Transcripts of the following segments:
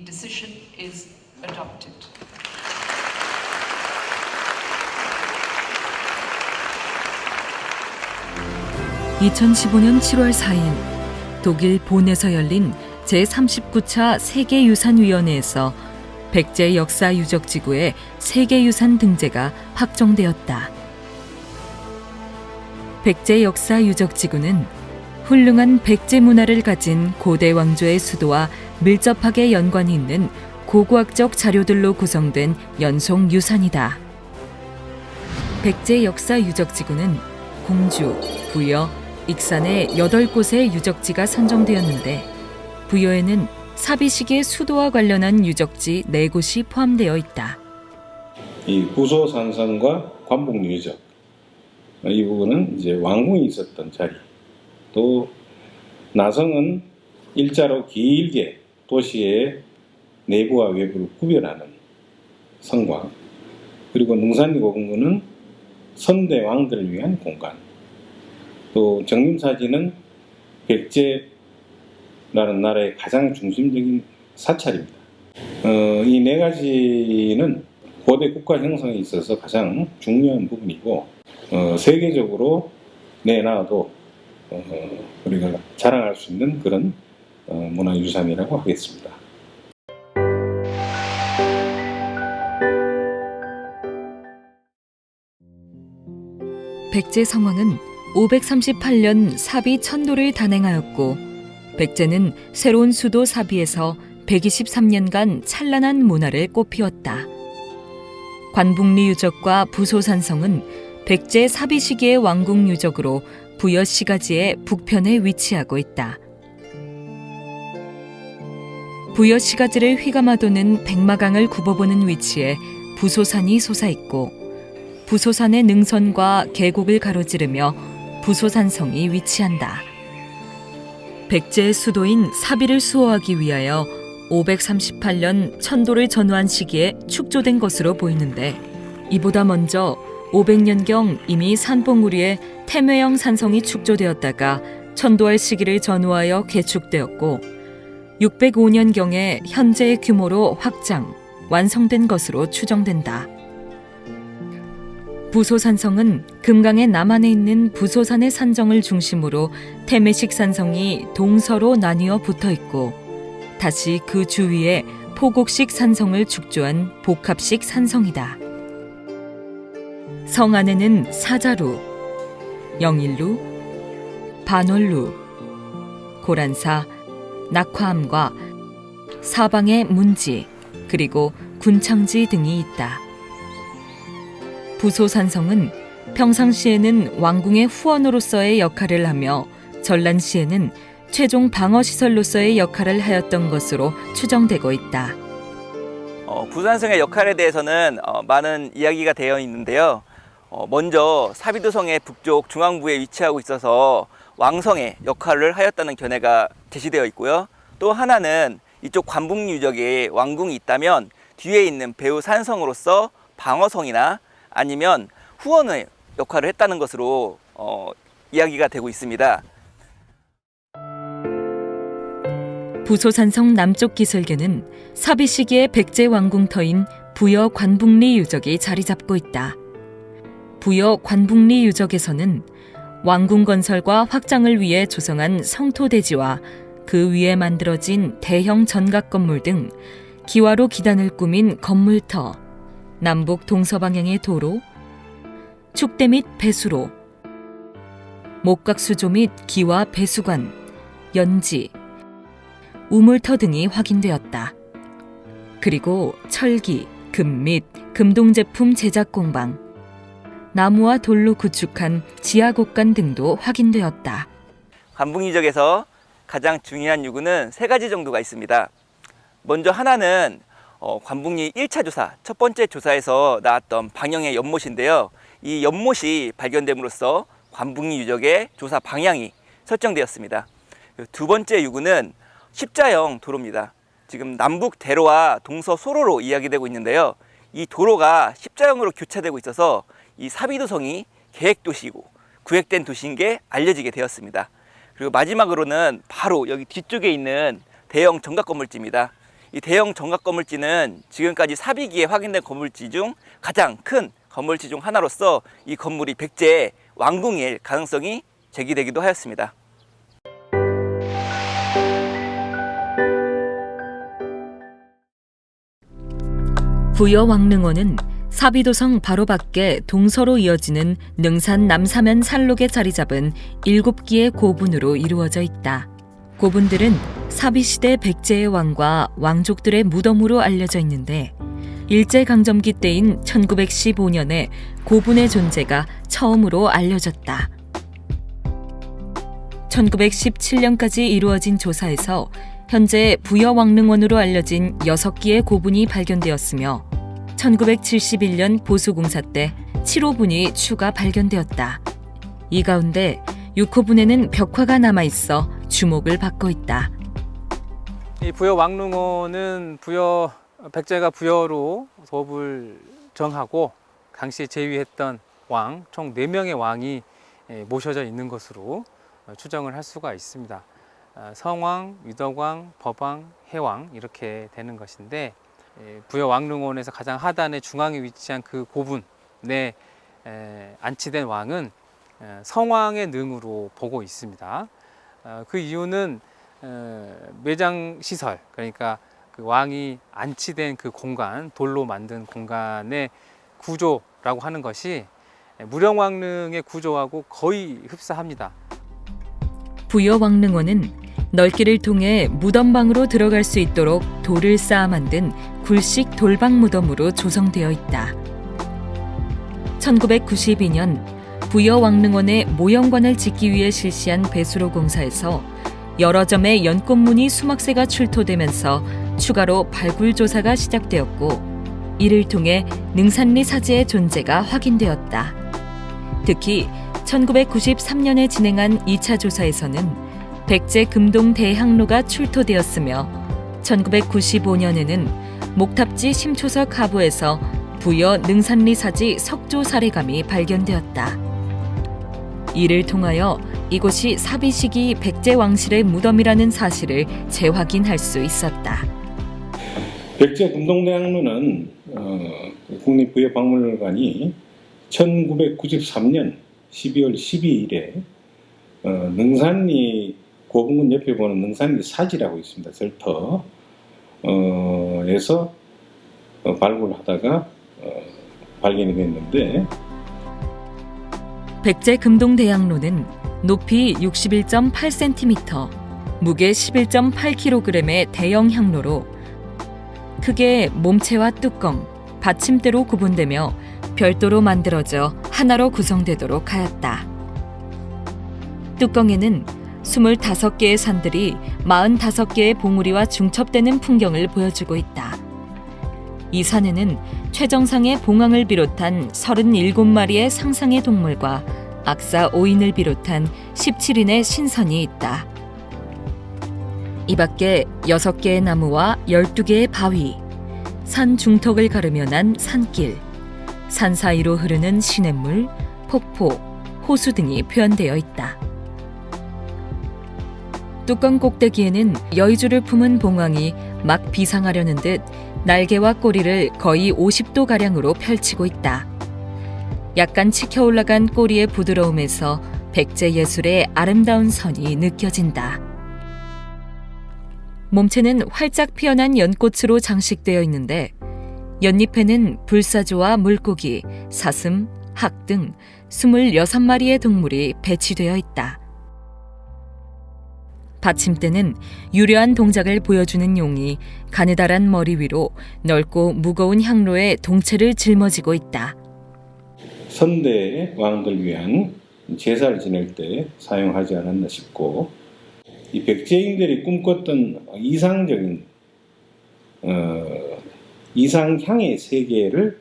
The decision is adopted. 2015년 7월 4일 독일 본에서 열린 제39차 세계유산위원회에서 백제 역사 유적지구의 세계유산 등재가 확정되었다. 백제 역사 유적지구는 훌륭한 백제 문화를 가진 고대 왕조의 수도와 밀접하게 연관이 있는 고고학적 자료들로 구성된 연속 유산이다. 백제 역사 유적지구는 공주, 부여, 익산의 8곳의 유적지가 선정되었는데 부여에는 사비시기의 수도와 관련한 유적지 4곳이 포함되어 있다. 이 부소산성과 관북유적 이 부분은 이제 왕궁이 있었던 자리, 또 나성은 일자로 길게 도시의 내부와 외부를 구별하는 성곽, 그리고 능산리고궁은 선대 왕들을 위한 공간, 또 정림사지는 백제라는 나라의 가장 중심적인 사찰입니다. 이 4가지는 고대 국가 형성에 있어서 가장 중요한 부분이고 세계적으로 내놔도 우리가 자랑할 수 있는 그런 문화유산이라고 하겠습니다. 백제 성왕은 538년 사비 천도를 단행하였고 백제는 새로운 수도 사비에서 123년간 찬란한 문화를 꽃피웠다. 관북리 유적과 부소산성은 백제 사비 시기의 왕궁 유적으로 부여 시가지의 북편에 위치하고 있다. 부여 시가지를 휘감아도는 백마강을 굽어보는 위치에 부소산이 솟아있고 부소산의 능선과 계곡을 가로지르며 부소산성이 위치한다. 백제의 수도인 사비를 수호하기 위하여 538년 천도를 전후한 시기에 축조된 것으로 보이는데 이보다 먼저 500년경 이미 산봉우리에 태묘형 산성이 축조되었다가 천도할 시기를 전후하여 개축되었고 605년경에 현재의 규모로 확장, 완성된 것으로 추정된다. 부소산성은 금강의 남한에 있는 부소산의 산정을 중심으로 태매식 산성이 동서로 나뉘어 붙어있고 다시 그 주위에 포곡식 산성을 축조한 복합식 산성이다. 성 안에는 사자루, 영일루, 반월루, 고란사, 낙화암과 사방의 문지, 그리고 군창지 등이 있다. 부소산성은 평상시에는 왕궁의 후원으로서의 역할을 하며 전란시에는 최종 방어시설로서의 역할을 하였던 것으로 추정되고 있다. 부소산성의 역할에 대해서는 많은 이야기가 되어 있는데요. 먼저 사비도성의 북쪽 중앙부에 위치하고 있어서 왕성의 역할을 하였다는 견해가 제시되어 있고요. 또 하나는 이쪽 관북리 유적에 왕궁이 있다면 뒤에 있는 배후 산성으로서 방어성이나 아니면 후원의 역할을 했다는 것으로 이야기가 되고 있습니다. 부소산성 남쪽 기슭에는 사비 시기의 백제 왕궁터인 부여 관북리 유적이 자리 잡고 있다. 부여 관북리 유적에서는 왕궁 건설과 확장을 위해 조성한 성토대지와 그 위에 만들어진 대형 전각 건물 등 기와로 기단을 꾸민 건물터, 남북 동서방향의 도로, 축대 및 배수로, 목각수조 및 기와 배수관, 연지, 우물터 등이 확인되었다. 그리고 철기, 금 및 금동 제품 제작 공방, 나무와 돌로 구축한 지하곡간 등도 확인되었다. 관북유적에서 가장 중요한 요구는 3가지 정도가 있습니다. 먼저 하나는 관북리 1차 조사, 첫 번째 조사에서 나왔던 방영의 연못인데요. 이 연못이 발견됨으로써 관북리 유적의 조사 방향이 설정되었습니다. 두 번째 요구는 십자형 도로입니다. 지금 남북 대로와 동서 소로로 이야기되고 있는데요. 이 도로가 십자형으로 교차되고 있어서 이 사비도성이 계획도시이고 구획된 도시인 게 알려지게 되었습니다. 그리고 마지막으로는 바로 여기 뒤쪽에 있는 대형 정각 건물지입니다. 이 대형 정각 건물지는 지금까지 사비기에 확인된 건물지 중 가장 큰 건물지 중 하나로서 이 건물이 백제의 왕궁일 가능성이 제기되기도 하였습니다. 부여왕릉원은 사비도성 바로 밖에 동서로 이어지는 능산 남사면 산록에 자리 잡은 7기의 고분으로 이루어져 있다. 고분들은 사비시대 백제의 왕과 왕족들의 무덤으로 알려져 있는데 일제강점기 때인 1915년에 고분의 존재가 처음으로 알려졌다. 1917년까지 이루어진 조사에서 현재 부여왕릉원으로 알려진 6기의 고분이 발견되었으며 1971년 보수공사 때 7호분이 추가 발견되었다. 이 가운데 6호분에는 벽화가 남아있어 주목을 받고 있다. 이 부여왕릉원은 백제가 부여로 도읍을 정하고 당시에 제위했던 왕, 총 4명의 왕이 모셔져 있는 것으로 추정을 할 수가 있습니다. 성왕, 위덕왕, 법왕, 해왕 이렇게 되는 것인데 부여왕릉원에서 가장 하단의 중앙에 위치한 그 고분에 안치된 왕은 성왕의 능으로 보고 있습니다. 그 이유는 매장 시설, 그러니까 그 왕이 안치된 그 공간, 돌로 만든 공간의 구조라고 하는 것이 무령왕릉의 구조하고 거의 흡사합니다. 부여왕릉원은 넓기를 통해 무덤방으로 들어갈 수 있도록 돌을 쌓아 만든 굴식 돌방 무덤으로 조성되어 있다. 1992년 부여왕릉원의 모형관을 짓기 위해 실시한 배수로 공사에서 여러 점의 연꽃무늬 수막새가 출토되면서 추가로 발굴 조사가 시작되었고 이를 통해 능산리 사지의 존재가 확인되었다. 특히 1993년에 진행한 2차 조사에서는 백제 금동 대항로가 출토되었으며 1995년에는 목탑지 심초석 하부에서 부여 능산리 사지 석조 사례감이 발견되었다. 이를 통하여 이곳이 사비시기 백제 왕실의 무덤이라는 사실을 재확인할 수 있었다. 백제 금동대항로는 국립부여박물관이 1993년 12월 12일에 능산리 고분군 옆에 보는 능산리 사지라고 있습니다. 절터에서 발굴하다가 발견이 됐는데 백제 금동대항로는 높이 61.8cm, 무게 11.8kg의 대형 향로로 크게 몸체와 뚜껑, 받침대로 구분되며 별도로 만들어져 하나로 구성되도록 하였다. 뚜껑에는 25개의 산들이 45개의 봉우리와 중첩되는 풍경을 보여주고 있다. 이 산에는 최정상의 봉황을 비롯한 37마리의 상상의 동물과 악사 5인을 비롯한 17인의 신선이 있다. 이 밖에 6개의 나무와 12개의 바위, 산 중턱을 가르며 난 산길, 산 사이로 흐르는 시냇물, 폭포, 호수 등이 표현되어 있다. 뚜껑 꼭대기에는 여의주를 품은 봉황이 막 비상하려는 듯 날개와 꼬리를 거의 50도가량으로 펼치고 있다. 약간 치켜 올라간 꼬리의 부드러움에서 백제 예술의 아름다운 선이 느껴진다. 몸체는 활짝 피어난 연꽃으로 장식되어 있는데 연잎에는 불사조와 물고기, 사슴, 학 등 26마리의 동물이 배치되어 있다. 받침대는 유려한 동작을 보여주는 용이 가느다란 머리 위로 넓고 무거운 향로에 동체를 짊어지고 있다. 선대 왕들 위한 제사를 지낼 때 사용하지 않았나 싶고 이 백제인들이 꿈꿨던 이상적인 이상향의 세계를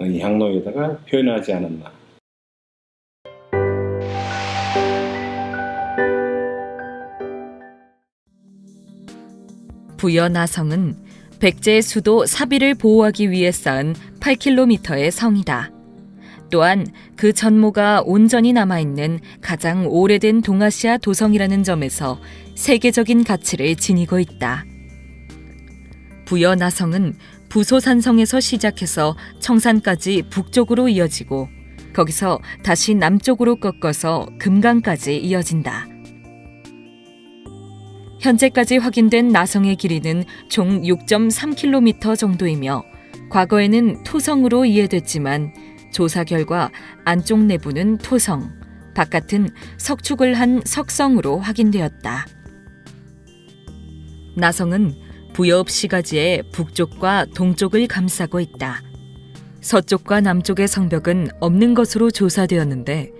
이 향로에다가 표현하지 않았나. 부여나성은 백제의 수도 사비를 보호하기 위해 쌓은 8km의 성이다. 또한 그 전모가 온전히 남아있는 가장 오래된 동아시아 도성이라는 점에서 세계적인 가치를 지니고 있다. 부여 나성은 부소산성에서 시작해서 청산까지 북쪽으로 이어지고 거기서 다시 남쪽으로 꺾어서 금강까지 이어진다. 현재까지 확인된 나성의 길이는 총 6.3km 정도이며 과거에는 토성으로 이해됐지만 조사 결과 안쪽 내부는 토성, 바깥은 석축을 한 석성으로 확인되었다. 나성은 부여읍 시가지의 북쪽과 동쪽을 감싸고 있다. 서쪽과 남쪽의 성벽은 없는 것으로 조사되었는데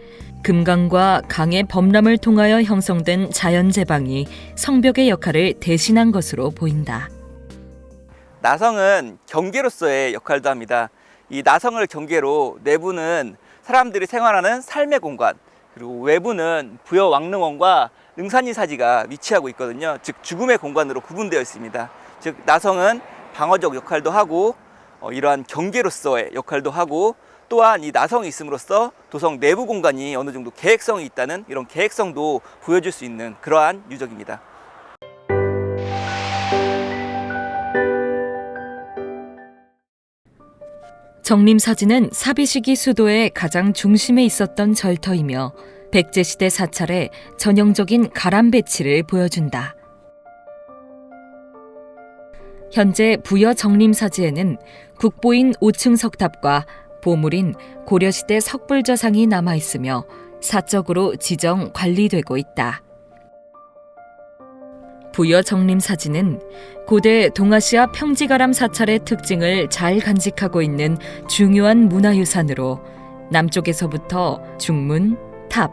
금강과 강의 범람을 통하여 형성된 자연제방이 성벽의 역할을 대신한 것으로 보인다. 나성은 경계로서의 역할도 합니다. 이 나성을 경계로 내부는 사람들이 생활하는 삶의 공간, 그리고 외부는 부여 왕릉원과 능산이사지가 위치하고 있거든요. 즉 죽음의 공간으로 구분되어 있습니다. 즉 나성은 방어적 역할도 하고 이러한 경계로서의 역할도 하고 또한 이 나성이 있음으로써 도성 내부 공간이 어느 정도 계획성이 있다는 이런 계획성도 보여줄 수 있는 그러한 유적입니다. 정림사지는 사비시기 수도의 가장 중심에 있었던 절터이며 백제시대 사찰의 전형적인 가람 배치를 보여준다. 현재 부여 정림사지에는 국보인 5층 석탑과 보물인 고려시대 석불저상이 남아있으며 사적으로 지정 관리되고 있다. 부여 정림사지는 고대 동아시아 평지가람 사찰의 특징을 잘 간직하고 있는 중요한 문화유산으로 남쪽에서부터 중문, 탑,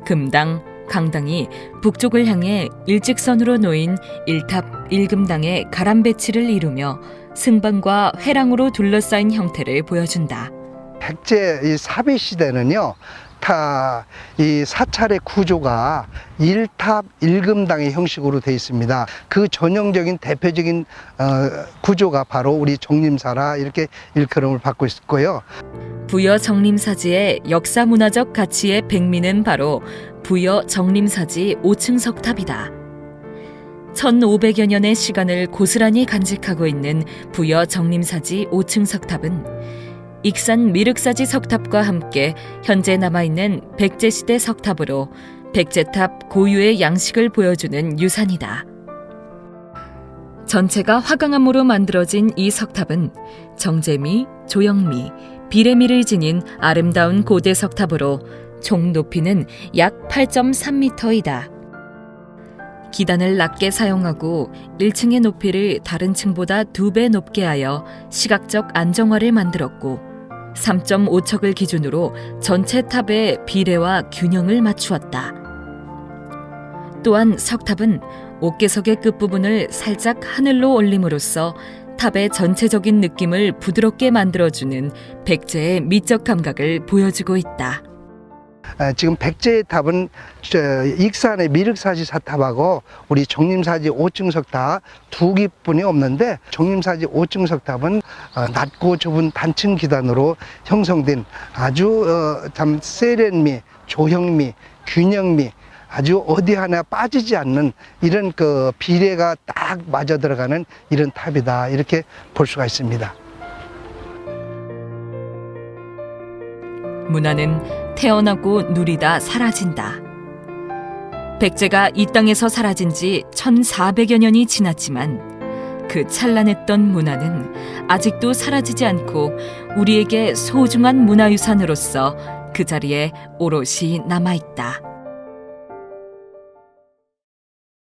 금당, 강당이 북쪽을 향해 일직선으로 놓인 1탑 1금당의 가람 배치를 이루며 승방과 회랑으로 둘러싸인 형태를 보여준다. 백제 이 사비 시대는요, 이 사찰의 구조가 1탑 1금당의 형식으로 되어 있습니다. 그 전형적인 대표적인 구조가 바로 우리 정림사라 이렇게 일컬음을 받고 있고요. 부여 정림사지의 역사문화적 가치의 백미는 바로 부여 정림사지 5층 석탑이다. 1500여 년의 시간을 고스란히 간직하고 있는 부여 정림사지 5층 석탑은 익산 미륵사지 석탑과 함께 현재 남아있는 백제시대 석탑으로 백제탑 고유의 양식을 보여주는 유산이다. 전체가 화강암으로 만들어진 이 석탑은 정제미, 조형미, 비래미를 지닌 아름다운 고대 석탑으로 총 높이는 약 8.3m이다. 기단을 낮게 사용하고 1층의 높이를 다른 층보다 2배 높게 하여 시각적 안정화를 만들었고 3.5척을 기준으로 전체 탑의 비례와 균형을 맞추었다. 또한 석탑은 옥계석의 끝부분을 살짝 하늘로 올림으로써 탑의 전체적인 느낌을 부드럽게 만들어주는 백제의 미적 감각을 보여주고 있다. 지금 백제의 탑은 익산의 미륵사지 사탑하고 우리 정림사지 5층 석탑 두 기뿐이 없는데 정림사지 5층 석탑은 낮고 좁은 단층 기단으로 형성된 아주 참 세련미, 조형미, 균형미 아주 어디 하나 빠지지 않는 이런 그 비례가 딱 맞아 들어가는 이런 탑이다 이렇게 볼 수가 있습니다. 문화는 태어나고 누리다 사라진다. 백제가 이 땅에서 사라진 지 1400여 년이 지났지만 그 찬란했던 문화는 아직도 사라지지 않고 우리에게 소중한 문화유산으로서 그 자리에 오롯이 남아있다.